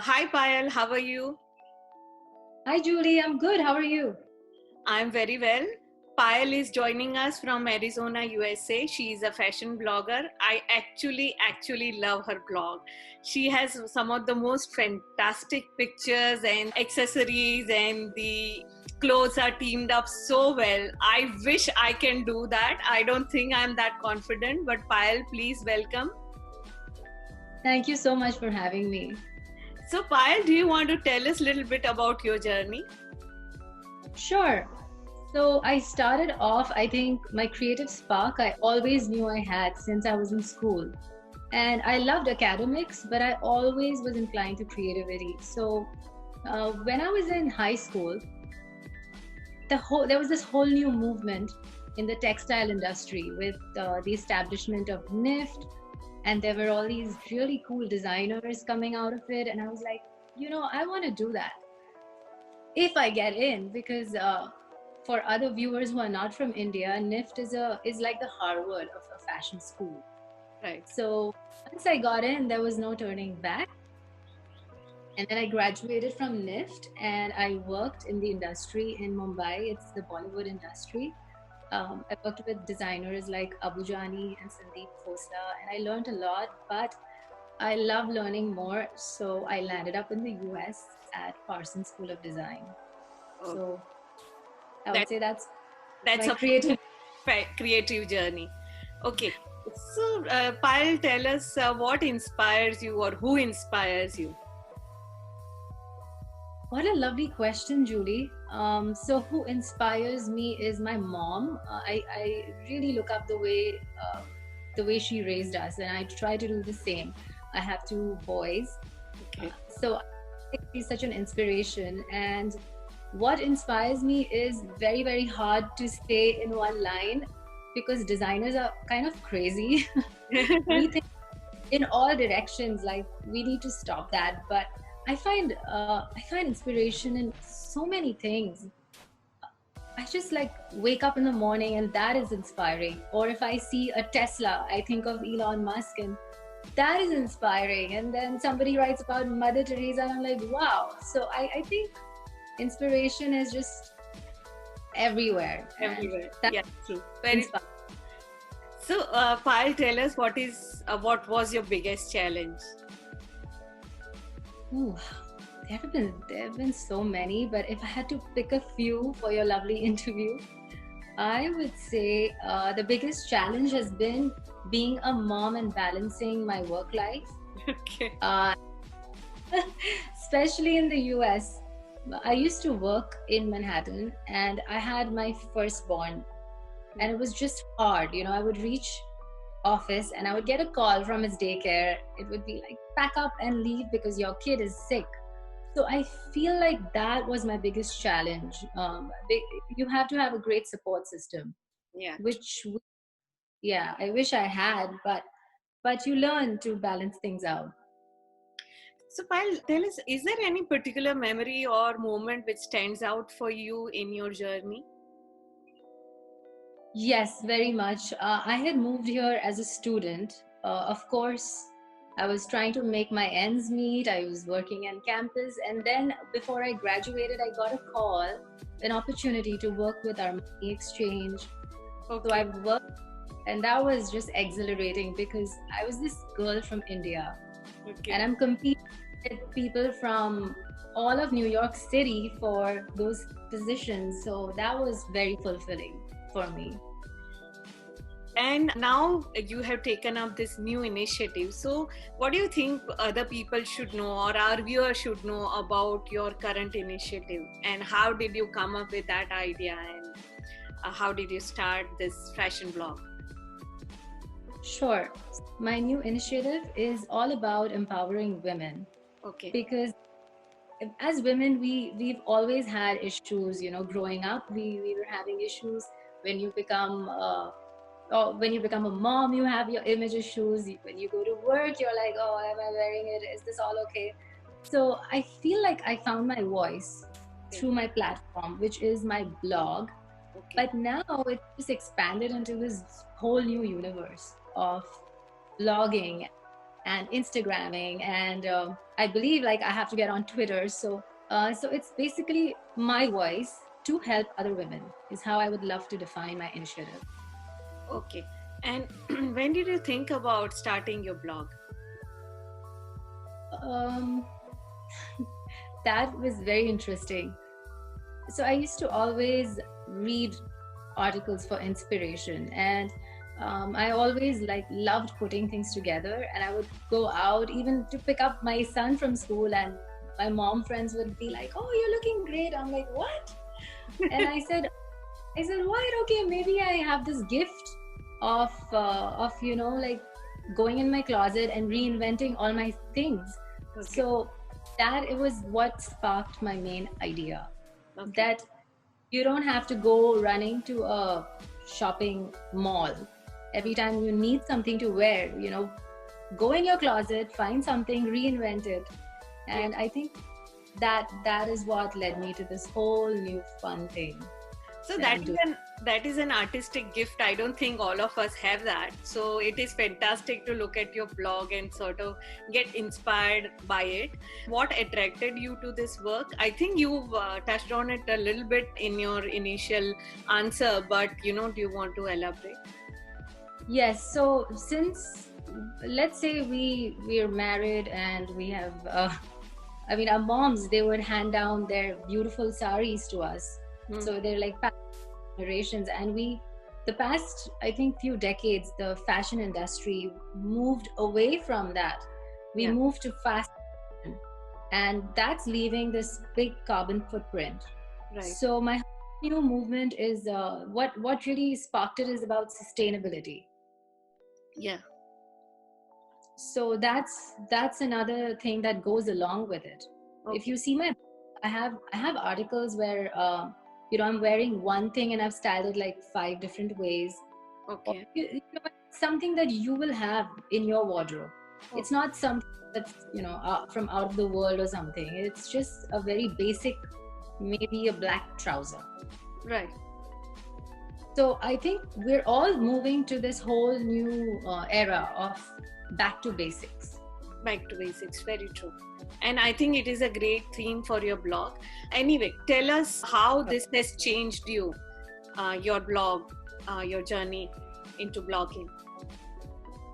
Hi Payal, how are you? Hi, Julie. I'm good. How are you? I'm very well. Payal is joining us from Arizona, USA. She is a fashion blogger. I actually love her blog. She has some of the most fantastic pictures and accessories, and the clothes are teamed up so well. I wish I can do that. I don't think I'm that confident, but Payal, please welcome. Thank you so much for having me. So, Payal, do you want to tell us a little bit about your journey? Sure. So I started off, I think my creative spark I always knew I had since I was in school. And I loved academics, but I always was inclined to creativity. So when I was in high school, there was this whole new movement in the textile industry with the establishment of NIFT, and there were all these really cool designers coming out of it. And I was like, I want to do that if I get in, because for other viewers who are not from India, NIFT is like the Harvard of a fashion school. Right. So once I got in, there was no turning back. And then I graduated from NIFT and I worked in the industry in Mumbai. It's the Bollywood industry. I worked with designers like Abu Jani and Sandeep Khosla, and I learned a lot, but I love learning more. So I landed up in the US at Parsons School of Design. Oh, So I would that say that's that's my a creative. creative journey. Okay, so Payal, tell us what inspires you or who inspires you? What a lovely question, Julie. So who inspires me is my mom. I really look up the way she raised us, and I try to do the same. I have two boys, Okay. so I think she's such an inspiration. And what inspires me is very, very hard to say in one line because designers are kind of crazy. We think in all directions, like we need to stop that. But I find inspiration in so many things. I just like wake up in the morning and that is inspiring. Or if I see a Tesla, I think of Elon Musk and that is inspiring. And then somebody writes about Mother Teresa and I'm like, wow. So I think inspiration is just everywhere. And Everywhere. that's Yeah, true. Very. inspiring. So, Payal, tell us what was your biggest challenge? Ooh, there have been so many, but if I had to pick a few for your lovely interview, I would say the biggest challenge has been being a mom and balancing my work life, Okay. uh, especially in the US. I used to work in Manhattan and I had my firstborn, and it was just hard. I would reach office and I would get a call from his daycare. It would be like, pack up and leave because your kid is sick. So I feel like that was my biggest challenge. You have to have a great support system, Yeah. which, yeah, I wish I had, but you learn to balance things out. So, Payal, tell us, is there any particular memory or moment which stands out for you in your journey? Yes, very much. I had moved here as a student. Of course, I was trying to make my ends meet. I was working on campus. And then before I graduated, I got a call, an opportunity to work with our money exchange. So I Okay. worked, and that was just exhilarating because I was this girl from India and Okay. I'm competing with people from all of New York City for those positions. So that was very fulfilling for me. And now you have taken up this new initiative. So, what do you think other people should know or our viewers should know about your current initiative? And how did you come up with that idea? And how did you start this fashion blog? Sure. My new initiative is all about empowering women Okay. because as women we've always had issues, growing up we were having issues. When you become when you become a mom, you have your image issues. When you go to work, you're like, oh, am I wearing it? Is this all okay? So I feel like I found my voice Okay. through my platform, which is my blog. Okay. But now it's just expanded into this whole new universe of blogging. and Instagramming, and I believe like I have to get on Twitter. So it's basically my voice to help other women is how I would love to define my initiative. Okay. And when did you think about starting your blog? Um, that was very interesting. So I used to always read articles for inspiration, and I always like loved putting things together. And I would go out even to pick up my son from school, and my mom friends would be like, "Oh, you're looking great." I'm like, "What?" And I said, "What? Okay, maybe I have this gift of like going in my closet and reinventing all my things." Okay. So that it was what sparked my main idea. Okay. That you don't have to go running to a shopping mall every time you need something to wear. Go in your closet, find something, reinvent it. And I think that is what led me to this whole new fun thing. So that is an artistic gift. I don't think all of us have that. So it is fantastic to look at your blog and sort of get inspired by it. What attracted you to this work? I think you've touched on it a little bit in your initial answer, but do you want to elaborate? Yes. So since, let's say we're married and we have, our moms, they would hand down their beautiful saris to us. So they're like generations, and the past, I think, few decades, the fashion industry moved away from that. We moved to fast fashion, and that's leaving this big carbon footprint. Right. So my new movement is what really sparked it is about sustainability. Yeah. So that's another thing that goes along with it. Okay. If you see I have articles where I'm wearing one thing and I've styled it like 5 different ways. Okay. Something that you will have in your wardrobe. Okay. It's not something that's from out of the world or something. It's just a very basic, maybe a black trouser. Right. So I think we're all moving to this whole new era of back to basics. Back to basics, very true. And I think it is a great theme for your blog. Anyway, tell us how this has changed you, your blog, your journey into blogging.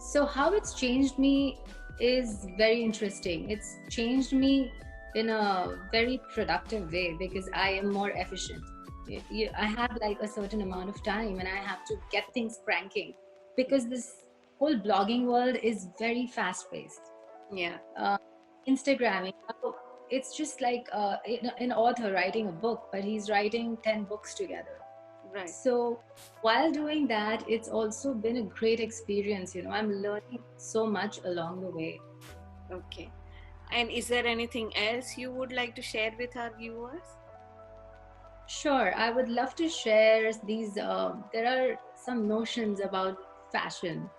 So how it's changed me is very interesting. It's changed me in a very productive way because I am more efficient. I have like a certain amount of time and I have to get things cranking because this whole blogging world is very fast paced. Yeah. Instagramming, it's just like an author writing a book, but he's writing 10 books together. Right. So while doing that, it's also been a great experience. I'm learning so much along the way. Okay. And is there anything else you would like to share with our viewers? Sure. I would love to share these. There are some notions about fashion.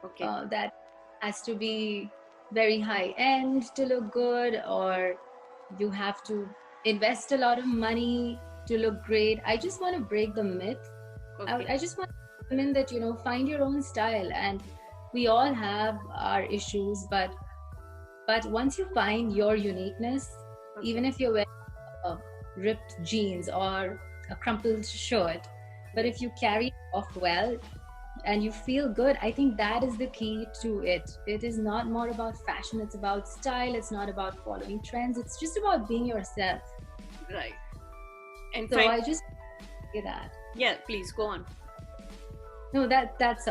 Okay. That has to be very high end to look good, or you have to invest a lot of money to look great. I just want to break the myth. Okay. I just want women that find your own style, and we all have our issues, but once you find your uniqueness, okay, even if you're wearing ripped jeans or a crumpled shirt, but if you carry it off well and you feel good, I think that is the key to it. It is not more about fashion, it's about style, it's not about following trends, it's just about being yourself. Right. And so I just say that. Yeah, please go on. No, that's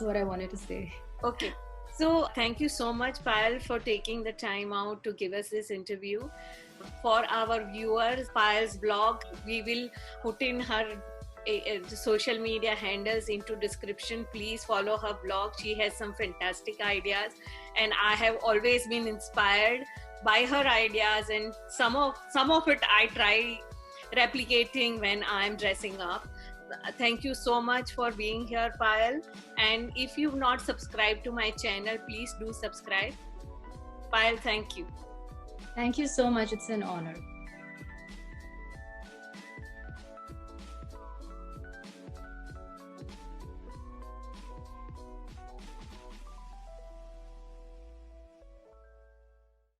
what I wanted to say. Okay. So thank you so much, Payal, for taking the time out to give us this interview. For our viewers, Payal's blog, we will put in her social media handles into description. Please follow her blog. She has some fantastic ideas, and I have always been inspired by her ideas, and some of it I try replicating when I'm dressing up. Thank you so much for being here, Payal. And if you've not subscribed to my channel, please do subscribe. Payal, thank you. Thank you so much. It's an honor.